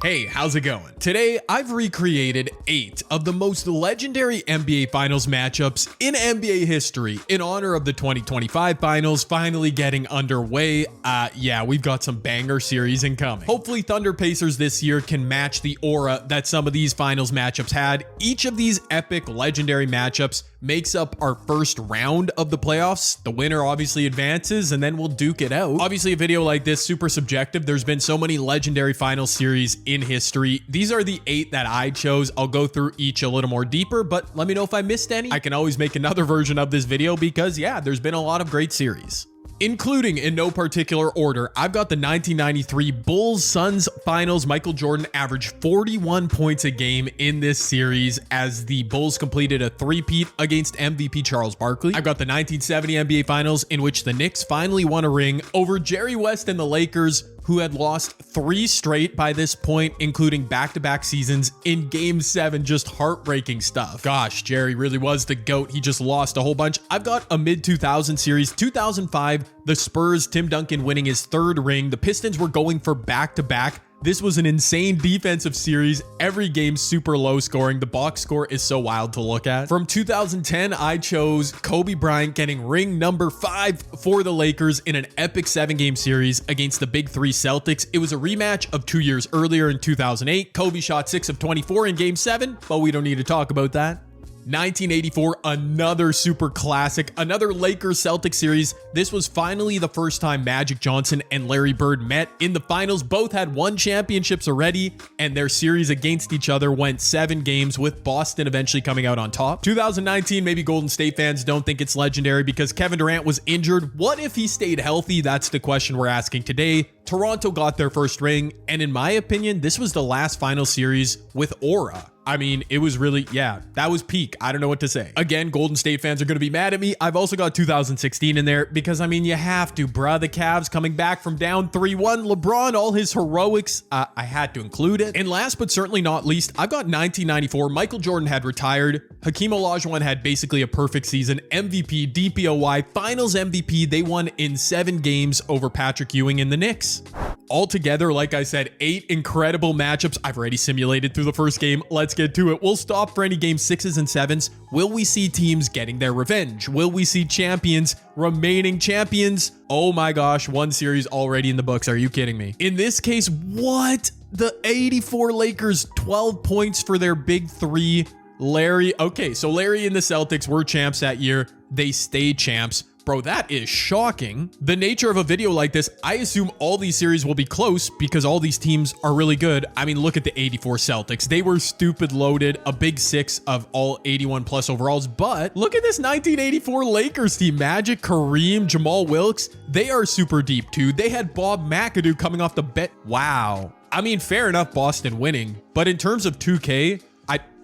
Hey, how's it going? Today, I've recreated 8 of the most legendary NBA Finals matchups in NBA history in honor of the 2025 Finals finally getting underway. Yeah, we've got some banger series incoming. Hopefully, Thunder Pacers this year can match the aura that some of these Finals matchups had. Each of these epic legendary matchups makes up our first round of the playoffs. The winner obviously advances, and then we'll duke it out. Obviously, a video like this, super subjective. There's been so many legendary final series in history. These are the 8 that I chose. I'll go through each a little more deeper, but let me know if I missed any. I can always make another version of this video because, yeah, there's been a lot of great series. Including, in no particular order, I've got the 1993 Bulls-Suns Finals. Michael Jordan averaged 41 points a game in this series as the Bulls completed a three-peat against MVP Charles Barkley. I've got the 1970 NBA Finals, in which the Knicks finally won a ring over Jerry West and the Lakers, who had lost 3 straight by this point, including back-to-back seasons in Game 7. Just heartbreaking stuff. Gosh, Jerry really was the GOAT. He just lost a whole bunch. I've got a mid-2000 series. 2005, the Spurs, Tim Duncan winning his 3rd ring. The Pistons were going for back-to-back. This was an insane defensive series. Every game super low scoring. The box score is so wild to look at. From 2010, I chose Kobe Bryant getting ring number 5 for the Lakers in an epic 7-game series against the Big 3 Celtics. It was a rematch of 2 years earlier in 2008. Kobe shot 6 of 24 in Game 7, but we don't need to talk about that. 1984, another super classic, another Lakers-Celtics series. This was finally the first time Magic Johnson and Larry Bird met in the finals. Both had won championships already, and their series against each other went 7 games, with Boston eventually coming out on top. 2019, maybe Golden State fans don't think it's legendary because Kevin Durant was injured. What if he stayed healthy? That's the question we're asking today. Toronto got their first ring, and in my opinion, this was the last final series with aura. I mean, it was really, yeah, that was peak. I don't know what to say. Again, Golden State fans are going to be mad at me. I've also got 2016 in there because, I mean, you have to, bruh. The Cavs coming back from down 3-1. LeBron, all his heroics. I had to include it. And last but certainly not least, I've got 1994. Michael Jordan had retired. Hakeem Olajuwon had basically a perfect season. MVP, DPOY, Finals MVP. They won in 7 games over Patrick Ewing and the Knicks. Altogether, like I said, 8 incredible matchups. I've already simulated through the first game. Let's get to it. We'll stop for any game 6s and 7s. Will we see teams getting their revenge? Will we see champions remaining champions? Oh my gosh, 1 series already in the books. Are you kidding me? In this case, what? The 84 Lakers, 12 points for their big 3. Larry. Okay, so Larry and the Celtics were champs that year. They stay champs. Bro, that is shocking. The nature of a video like this, I assume all these series will be close because all these teams are really good. I mean, look at the 84 Celtics. They were stupid loaded, a big 6 of all 81 plus overalls. But look at this 1984 Lakers team. Magic, Kareem, Jamal Wilkes. They are super deep too. They had Bob McAdoo coming off the bench. Wow. I mean, fair enough, Boston winning. But in terms of 2K,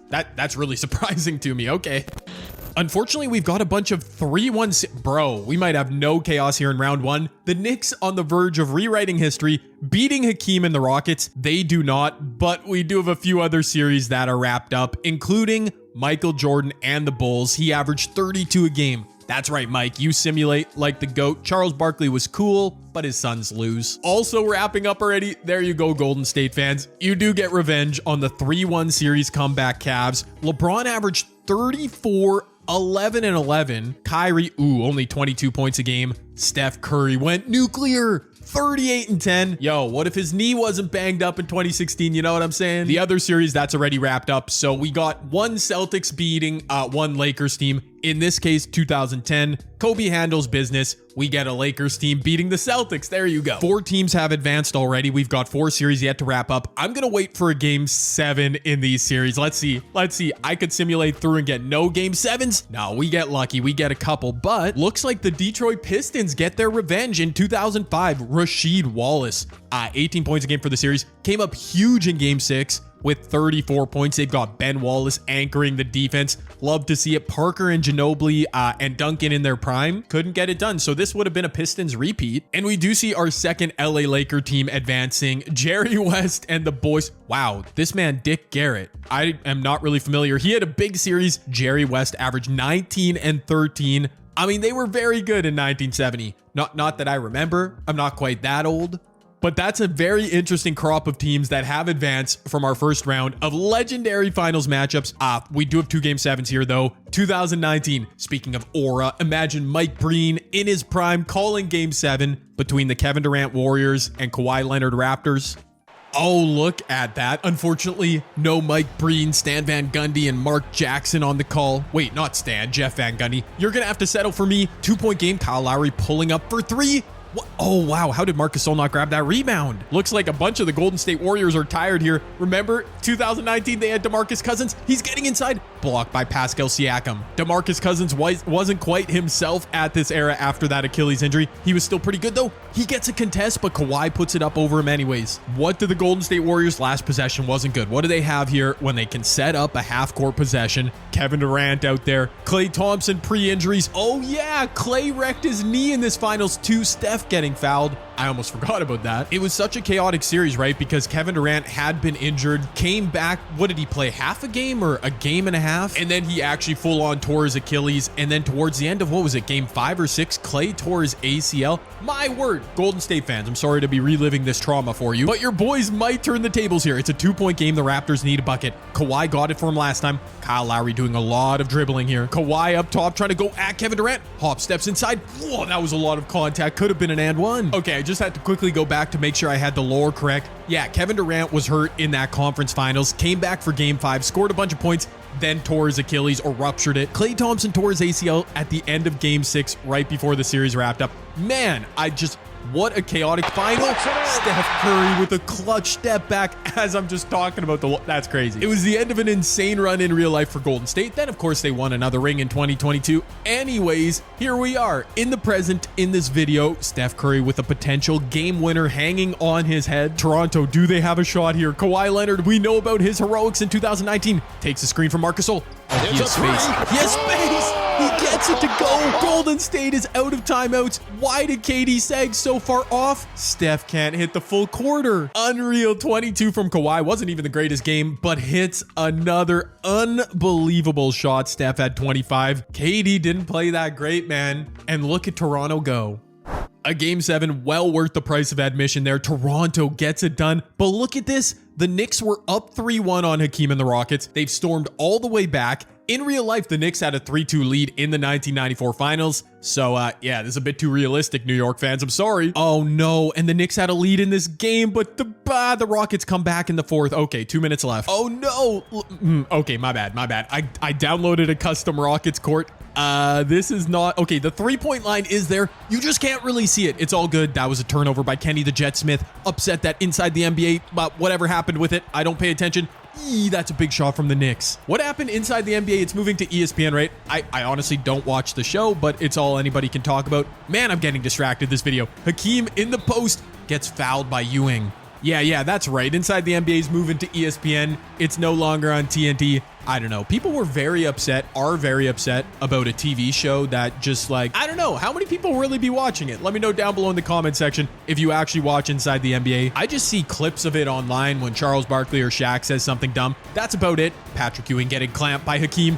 that's really surprising to me. Okay. Unfortunately, we've got a bunch of 3-1. Bro, we might have no chaos here in round 1. The Knicks on the verge of rewriting history, beating Hakeem and the Rockets. They do not, but we do have a few other series that are wrapped up, including Michael Jordan and the Bulls. He averaged 32 a game. That's right, Mike. You simulate like the GOAT. Charles Barkley was cool, but his Suns lose. Also wrapping up already. There you go, Golden State fans. You do get revenge on the 3-1 series comeback Cavs. LeBron averaged 34, 11 and 11. Kyrie, only 22 points a game. Steph Curry went nuclear. 38 and 10. Yo, what if his knee wasn't banged up in 2016? You know what I'm saying? The other series, that's already wrapped up. So we got 1 Celtics beating 1 Lakers team. In this case, 2010. Kobe handles business. We get a Lakers team beating the Celtics. There you go. 4 teams have advanced already. We've got 4 series yet to wrap up. I'm going to wait for a game 7 in these series. Let's see. I could simulate through and get no game 7s. No, we get lucky. We get a couple, but looks like the Detroit Pistons get their revenge in 2005. Rasheed Wallace, 18 points a game for the series, came up huge in game 6. with 34 points. They've got Ben Wallace anchoring the defense. Love to see it. Parker and Ginobili and Duncan in their prime couldn't get it done. So this would have been a Pistons repeat. And we do see our second LA Laker team advancing. Jerry West and the boys. Wow, this man, Dick Garrett. I am not really familiar. He had a big series. Jerry West averaged 19 and 13. I mean, they were very good in 1970. Not that I remember. I'm not quite that old. But that's a very interesting crop of teams that have advanced from our first round of legendary finals matchups. We do have 2 Game 7s here though. 2019, speaking of aura, imagine Mike Breen in his prime calling Game 7 between the Kevin Durant Warriors and Kawhi Leonard Raptors. Oh, look at that. Unfortunately, no Mike Breen, Stan Van Gundy, and Mark Jackson on the call. Wait, not Stan, Jeff Van Gundy. You're going to have to settle for me. 2-point game, Kyle Lowry pulling up for 3. What? Oh, wow. How did Marc Gasol not grab that rebound? Looks like a bunch of the Golden State Warriors are tired here. Remember, 2019, they had DeMarcus Cousins. He's getting inside. Blocked by Pascal Siakam. DeMarcus Cousins wasn't quite himself at this era after that Achilles injury. He was still pretty good, though. He gets a contest, but Kawhi puts it up over him anyways. What did the Golden State Warriors' last possession wasn't good? What do they have here when they can set up a half-court possession? Kevin Durant out there. Klay Thompson pre-injuries. Oh, yeah. Klay wrecked his knee in this finals too. Steph getting fouled. I almost forgot about that. It was such a chaotic series, right? Because Kevin Durant had been injured, came back. What did he play? Half a game or a game and a half? And then he actually full on tore his Achilles. And then towards the end of, what was it, game 5 or 6, Klay tore his ACL. My word, Golden State fans, I'm sorry to be reliving this trauma for you, but your boys might turn the tables here. It's a 2-point game. The Raptors need a bucket. Kawhi got it for him last time. Kyle Lowry doing a lot of dribbling here. Kawhi up top trying to go at Kevin Durant. Hop steps inside. Whoa, that was a lot of contact. Could have been an and one. Okay, I just had to quickly go back to make sure I had the lore correct. Yeah, Kevin Durant was hurt in that conference finals, came back for game 5, scored a bunch of points, then tore his Achilles or ruptured it. Klay Thompson tore his ACL at the end of game 6, right before the series wrapped up. Man, what a chaotic final. Steph Curry with a clutch step back as I'm just talking about that's crazy. It was the end of an insane run in real life for Golden State. Then, of course, they won another ring in 2022. Anyways, here we are in the present in this video. Steph Curry with a potential game winner hanging on his head. Toronto, do they have a shot here? Kawhi Leonard, we know about his heroics in 2019. Takes a screen from Marc Gasol. Oh, he has space. He has space. He gets it to go. Golden State is out of timeouts. Why did KD sag so far off? Steph can't hit the full quarter. Unreal 22 from Kawhi. Wasn't even the greatest game, but hits another unbelievable shot. Steph had 25. KD didn't play that great, man. And look at Toronto go. A game 7, well worth the price of admission there. Toronto gets it done. But look at this. The Knicks were up 3-1 on Hakeem and the Rockets. They've stormed all the way back. In real life, the Knicks had a 3-2 lead in the 1994 finals. So, yeah, this is a bit too realistic, New York fans. I'm sorry. Oh, no. And the Knicks had a lead in this game, but the Rockets come back in the 4th. Okay, 2 minutes left. Oh, no. Okay, my bad. I downloaded a custom Rockets court. This is not... Okay, the 3-point line is there. You just can't really see it. It's all good. That was a turnover by Kenny the Jet Smith. Upset that inside the NBA, but whatever happened with it, I don't pay attention. That's a big shot from the Knicks. What happened inside the NBA? It's moving to ESPN, right? I honestly don't watch the show, but it's all anybody can talk about. Man, I'm getting distracted this video. Hakeem in the post gets fouled by Ewing. Yeah, that's right. Inside the NBA is moving to ESPN. It's no longer on TNT. I don't know. People were very upset, are very upset about a TV show that just like, I don't know. How many people really be watching it? Let me know down below in the comment section if you actually watch Inside the NBA. I just see clips of it online when Charles Barkley or Shaq says something dumb. That's about it. Patrick Ewing getting clamped by Hakeem.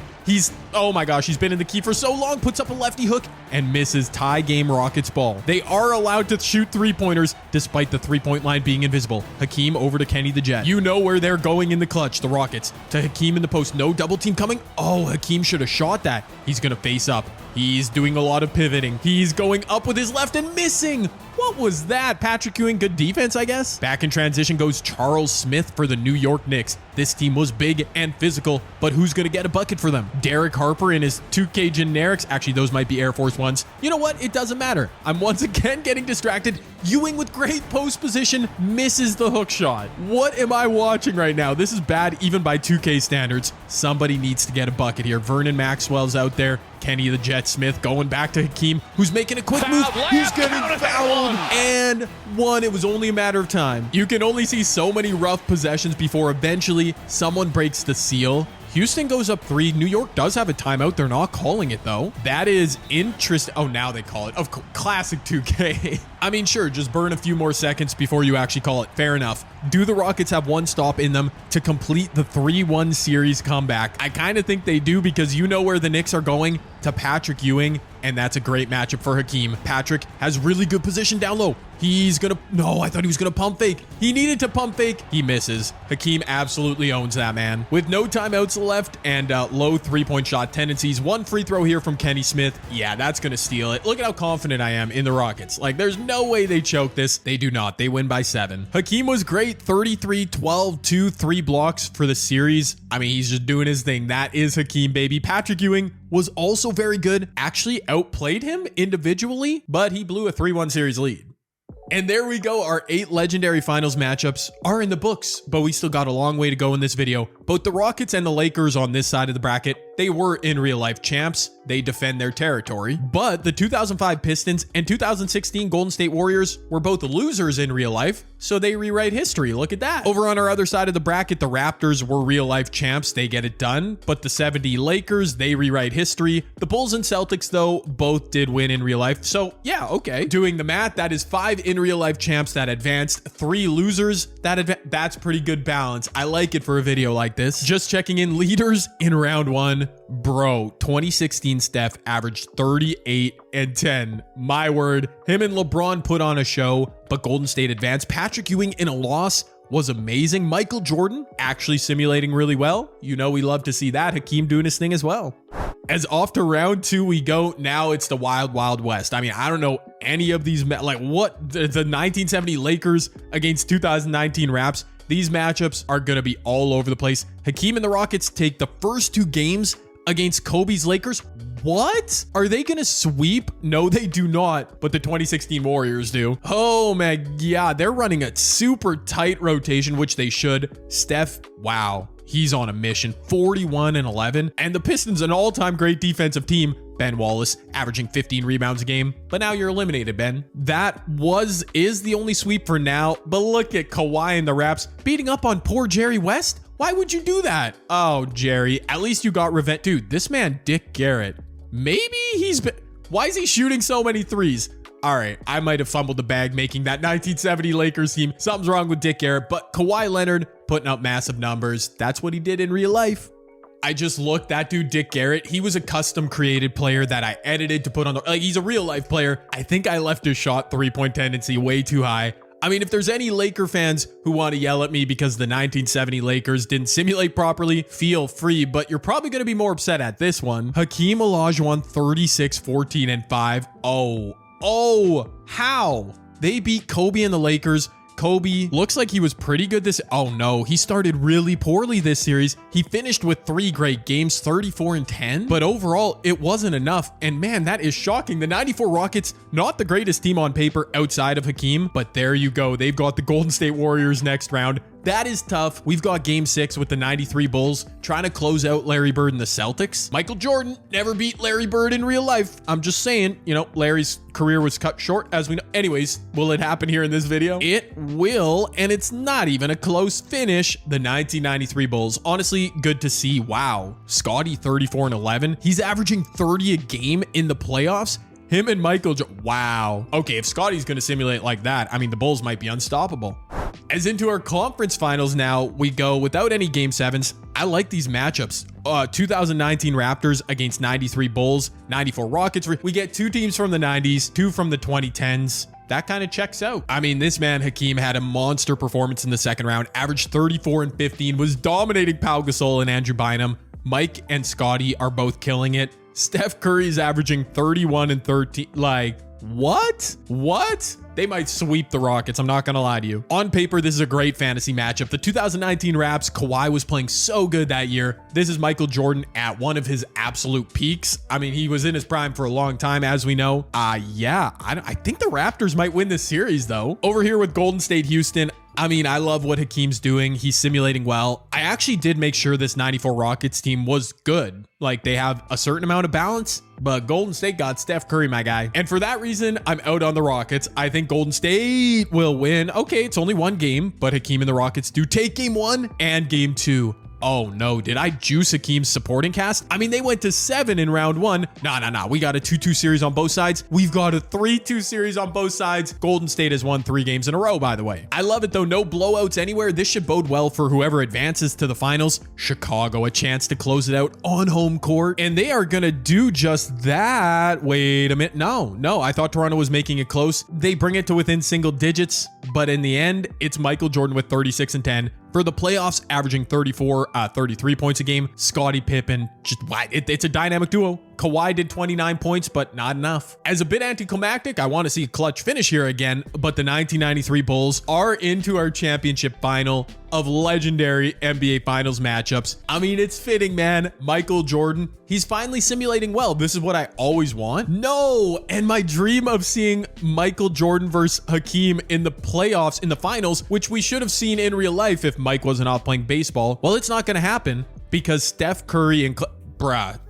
Oh my gosh, he's been in the key for so long, puts up a lefty hook and misses tie game Rockets ball. They are allowed to shoot 3-pointers despite the 3-point line being invisible. Hakeem over to Kenny the Jet. You know where they're going in the clutch, the Rockets. To Hakeem in the post, no double team coming. Oh, Hakeem should have shot that. He's gonna face up. He's doing a lot of pivoting. He's going up with his left and missing. What was that? Patrick Ewing, good defense, I guess. Back in transition goes Charles Smith for the New York Knicks. This team was big and physical, but who's going to get a bucket for them? Derek Harper in his 2K generics. Actually, those might be Air Force Ones. You know what? It doesn't matter. I'm once again getting distracted. Ewing with great post position misses the hook shot. What am I watching right now? This is bad even by 2K standards. Somebody needs to get a bucket here. Vernon Maxwell's out there. Kenny the Jet Smith going back to Hakeem, who's making a quick move. He's getting fouled. And one. It was only a matter of time. You can only see so many rough possessions before eventually someone breaks the seal. Houston goes up 3. New York does have a timeout. They're not calling it, though. That is interesting. Oh, now they call it. Of course, classic 2K. I mean, sure, just burn a few more seconds before you actually call it. Fair enough. Do the Rockets have one stop in them to complete the 3-1 series comeback? I kind of think they do, because you know where the Knicks are going, to Patrick Ewing, and that's a great matchup for Hakeem. Patrick has really good position down low. He's gonna, no, I thought he was gonna pump fake. He needed to pump fake. He misses. Hakeem absolutely owns that, man. With no timeouts left and low three-point shot tendencies, one free throw here from Kenny Smith. Yeah, that's gonna steal it. Look at how confident I am in the Rockets. Like, there's no way they choke this. They do not. They win by 7. Hakeem was great. 33, 12, 2, 3 blocks for the series. I mean, he's just doing his thing. That is Hakeem, baby. Patrick Ewing was also very good. Actually outplayed him individually, but he blew a 3-1 series lead. And there we go. Our 8 legendary finals matchups are in the books, but we still got a long way to go in this video. Both the Rockets and the Lakers on this side of the bracket, they were in real life champs. They defend their territory. But the 2005 Pistons and 2016 Golden State Warriors were both losers in real life, so they rewrite history. Look at that. Over on our other side of the bracket, the Raptors were real life champs. They get it done. But the 70 Lakers, they rewrite history. The Bulls and Celtics, though, both did win in real life. So yeah, okay. Doing the math, that is 5 in real life champs that advanced, 3 losers that that's pretty good balance. I like it for a video like this. Just checking in leaders in round 1. Bro, 2016 Steph averaged 38 and 10. My word, him and LeBron put on a show, but Golden State advanced. Patrick Ewing in a loss was amazing. Michael Jordan actually simulating really well. You know, we love to see that. Hakeem doing his thing as well. As off to round 2 we go. Now it's the wild, wild west. I mean, I don't know any of these, like what the 1970 Lakers against 2019 Raps. These matchups are going to be all over the place. Hakeem and the Rockets take the first 2 games against Kobe's Lakers. What? Are they going to sweep? No, they do not, but the 2016 Warriors do. Oh my God, they're running a super tight rotation, which they should. Steph, wow, he's on a mission. 41 and 11. And the Pistons, an all-time great defensive team. Ben Wallace averaging 15 rebounds a game, but now you're eliminated, Ben. That is the only sweep for now, but look at Kawhi and the Raps beating up on poor Jerry West. Why would you do that? Oh, Jerry, at least you got revenge. Dude, this man, Dick Garrett, maybe why is he shooting so many threes? All right, I might have fumbled the bag making that 1970 Lakers team. Something's wrong with Dick Garrett, but Kawhi Leonard putting up massive numbers. That's what he did in real life. I just looked, that dude, Dick Garrett, he was a custom created player that I edited to put on the, like, he's a real life player. I think I left his shot 3-point tendency way too high. I mean, if there's any Laker fans who want to yell at me because the 1970 Lakers didn't simulate properly, feel free, but you're probably going to be more upset at this one. Hakeem Olajuwon 36, 14, and 5. Oh, how? They beat Kobe and the Lakers. Kobe looks like he was pretty good this. Oh no, he started really poorly this series. He finished with 3 great games, 34 and 10, but overall it wasn't enough. And man, that is shocking. The 94 Rockets, not the greatest team on paper outside of Hakeem, but there you go. They've got the Golden State Warriors next round. That is tough. We've got game 6 with the 93 Bulls trying to close out Larry Bird and the Celtics. Michael Jordan never beat Larry Bird in real life. I'm just saying, you know, Larry's career was cut short, as we know. Anyways, will it happen here in this video? It will, and it's not even a close finish. The 1993 Bulls, honestly, good to see. Wow. Scottie 34 and 11. He's averaging 30 a game in the playoffs. Him and Michael wow. Okay, if Scottie's going to simulate like that, I mean, the Bulls might be unstoppable. As into our conference finals now, we go without any game 7s. I like these matchups. 2019 Raptors against 93 Bulls, 94 Rockets. We get 2 teams from the 90s, 2 from the 2010s. That kind of checks out. I mean, this man, Hakeem, had a monster performance in the second round, averaged 34 and 15, was dominating Pau Gasol and Andrew Bynum. Mike and Scottie are both killing it. Steph Curry's averaging 31 and 13. Like, what? They might sweep the Rockets. I'm not going to lie to you. On paper, this is a great fantasy matchup. The 2019 Raps, Kawhi was playing so good that year. This is Michael Jordan at one of his absolute peaks. I mean, he was in his prime for a long time, as we know. Yeah, I think the Raptors might win this series, though. Over here with Golden State Houston, I mean, I love what Hakeem's doing. He's simulating well. I actually did make sure this 94 Rockets team was good. Like, they have a certain amount of balance, but Golden State got Steph Curry, my guy. And for that reason, I'm out on the Rockets. I think Golden State will win. Okay, it's only 1 game, but Hakeem and the Rockets do take game 1 and game 2. Oh no, did I juice Hakeem's supporting cast? I mean, they went to 7 in round 1. Nah. We got a 2-2 series on both sides. We've got a 3-2 series on both sides. Golden State has won 3 games in a row, by the way. I love it though. No blowouts anywhere. This should bode well for whoever advances to the finals. Chicago a chance to close it out on home court, and they are gonna do just that. Wait a minute. No. I thought Toronto was making it close. They bring it to within single digits, but in the end, it's Michael Jordan with 36 and 10. For the playoffs, averaging 33 points a game. Scottie Pippen, it's a dynamic duo. Kawhi did 29 points, but not enough. As a bit anticlimactic, I want to see a clutch finish here again, but the 1993 Bulls are into our championship final of legendary NBA Finals matchups. I mean, it's fitting, man. Michael Jordan, he's finally simulating well. This is what I always want. No, and my dream of seeing Michael Jordan versus Hakeem in the playoffs, in the finals, which we should have seen in real life if Mike wasn't off playing baseball. Well, it's not going to happen because Steph Curry and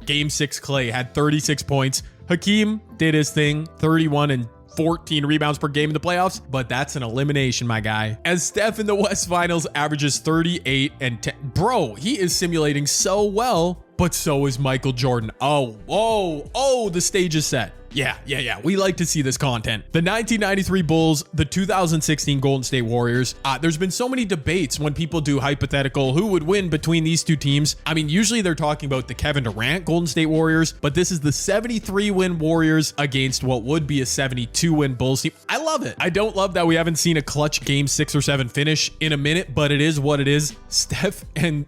Game 6 Clay had 36 points. Hakeem did his thing, 31 and 14 rebounds per game in the playoffs, but that's an elimination, my guy. As Steph in the West Finals averages 38 and 10. Bro, he is simulating so well, but so is Michael Jordan. Oh, the stage is set. Yeah. We like to see this content. The 1993 Bulls, the 2016 Golden State Warriors. There's been so many debates when people do hypothetical who would win between these two teams. I mean, usually they're talking about the Kevin Durant Golden State Warriors, but this is the 73-win Warriors against what would be a 72-win Bulls team. I love it. I don't love that we haven't seen a clutch game 6 or 7 finish in a minute, but it is what it is. Steph and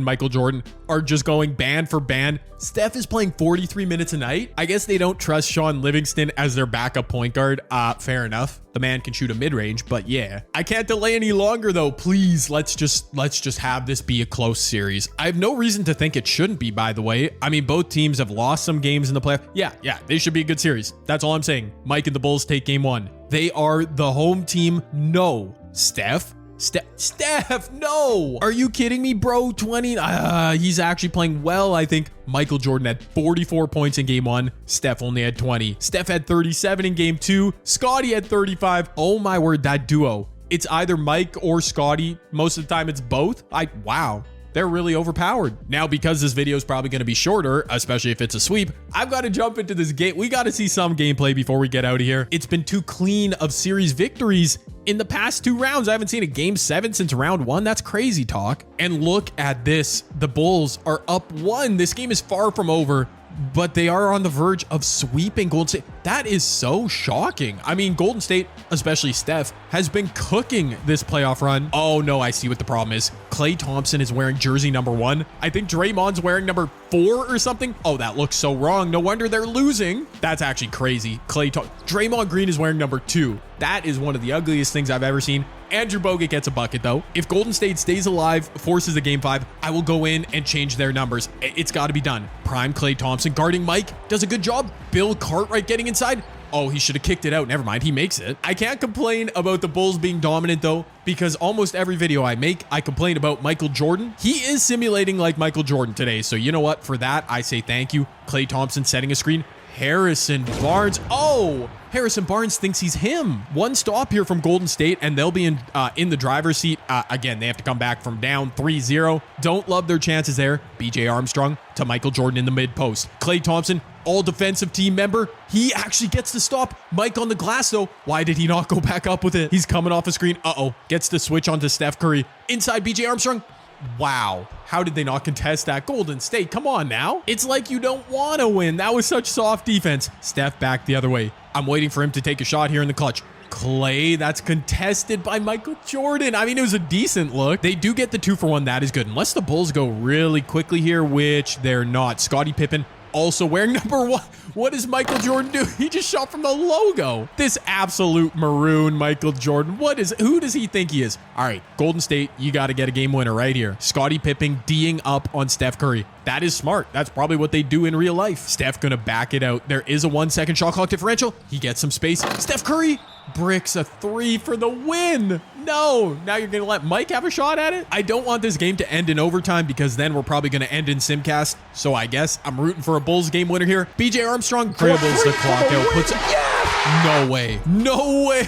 Michael Jordan are just going band for band. Steph is playing 43 minutes a night. I guess they don't trust Sean Livingston as their backup point guard. Fair enough. The man can shoot a mid-range, but yeah. I can't delay any longer though. Please, let's just have this be a close series. I have no reason to think it shouldn't be, by the way. I mean, both teams have lost some games in the playoff. Yeah, they should be a good series. That's all I'm saying. Mike and the Bulls take game 1. They are the home team. No. Steph, no. Are you kidding me, bro? 20. He's actually playing well. I think Michael Jordan had 44 points in game 1. Steph only had 20. Steph had 37 in game 2. Scottie had 35. Oh my word, that duo. It's either Mike or Scottie. Most of the time it's both. Wow. They're really overpowered. Now, because this video is probably going to be shorter, especially if it's a sweep, I've got to jump into this game. We got to see some gameplay before we get out of here. It's been too clean of series victories in the past 2 rounds. I haven't seen a game 7 since round 1. That's crazy talk. And look at this. The Bulls are up 1. This game is far from over, but they are on the verge of sweeping Golden State. That is so shocking. I mean, Golden State, especially Steph, has been cooking this playoff run. Oh no, I see what the problem is. Klay Thompson is wearing jersey number 1. I think Draymond's wearing number 4 or something. Oh, that looks so wrong. No wonder they're losing. That's actually crazy. Draymond Green is wearing number 2. That is one of the ugliest things I've ever seen. Andrew Bogut gets a bucket though. If Golden State stays alive, forces a game 5, I will go in and change their numbers. It's got to be done. Prime Klay Thompson guarding Mike does a good job. Bill Cartwright getting inside. Oh, he should have kicked it out. Never mind. He makes it. I can't complain about the Bulls being dominant though, because almost every video I make, I complain about Michael Jordan. He is simulating like Michael Jordan today. So you know what? For that, I say thank you. Klay Thompson setting a screen. Harrison Barnes. Oh, Harrison Barnes thinks he's him. One stop here from Golden State, and they'll be in the driver's seat. Again, they have to come back from down 3-0. Don't love their chances there. BJ Armstrong to Michael Jordan in the mid post. Klay Thompson, all defensive team member. He actually gets to stop Mike on the glass, though. Why did he not go back up with it? He's coming off a screen. Gets to switch onto Steph Curry. Inside BJ Armstrong. Wow. How did they not contest that? Golden State, come on now. It's like you don't want to win. That was such soft defense. Steph back the other way. I'm waiting for him to take a shot here in the clutch. Klay, that's contested by Michael Jordan. I mean, it was a decent look. They do get the 2-for-1. That is good. Unless the Bulls go really quickly here, which they're not. Scottie Pippen also wearing number 1. What does Michael Jordan do? He just shot from the logo. This absolute maroon Michael Jordan. Who does he think he is? All right, Golden State, you got to get a game winner right here. Scottie Pippen D'ing up on Steph Curry. That is smart. That's probably what they do in real life. Steph gonna back it out. There is a 1-second shot clock differential. He gets some space. Steph Curry bricks a 3 for the win. No, now you're gonna let Mike have a shot at it? I don't want this game to end in overtime because then we're probably gonna end in Simcast. So I guess I'm rooting for a Bulls game winner here. BJ Armstrong dribbles the clock out, puts it. Yes! No way. No way.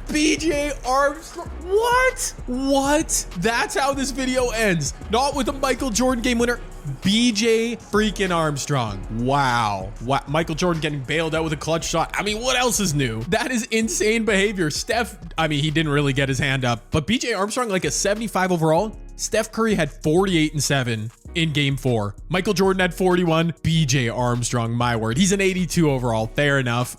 BJ Armstrong. What? What? That's how this video ends. Not with a Michael Jordan game winner. BJ freaking Armstrong. Wow. Michael Jordan getting bailed out with a clutch shot. I mean, what else is new? That is insane behavior. Steph, I mean, he didn't really get his hand up, but BJ Armstrong, like a 75 overall. Steph Curry had 48 and 7 in game 4. Michael Jordan had 41. BJ Armstrong, my word. He's an 82 overall. Fair enough.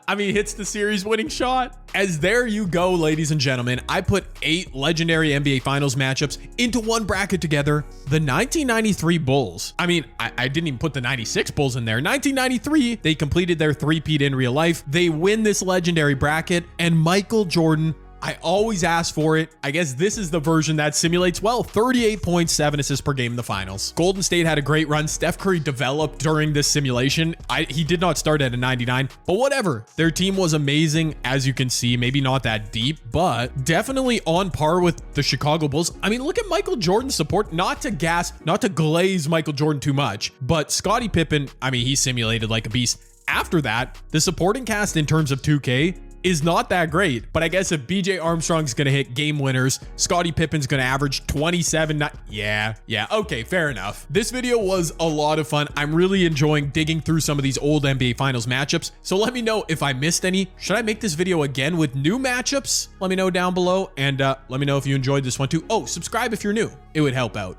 I mean, hits the series winning shot. As there you go, ladies and gentlemen, I put 8 legendary NBA Finals matchups into one bracket together. The 1993 Bulls. I mean, I didn't even put the 96 Bulls in there. 1993, they completed their three-peat in real life. They win this legendary bracket, and Michael Jordan, I always ask for it. I guess this is the version that simulates well. 38.7 assists per game in the finals. Golden State had a great run. Steph Curry developed during this simulation. He did not start at a 99, but whatever. Their team was amazing, as you can see. Maybe not that deep, but definitely on par with the Chicago Bulls. I mean, look at Michael Jordan's support. Not to glaze Michael Jordan too much, but Scottie Pippen, I mean, he simulated like a beast. After that, the supporting cast in terms of 2K is not that great, but I guess if BJ Armstrong's gonna hit game winners, Scottie Pippen's gonna average 27. Yeah, okay, fair enough. This video was a lot of fun. I'm really enjoying digging through some of these old NBA Finals matchups. So let me know if I missed any. Should I make this video again with new matchups? Let me know down below, and let me know if you enjoyed this one too. Oh, subscribe if you're new. It would help out.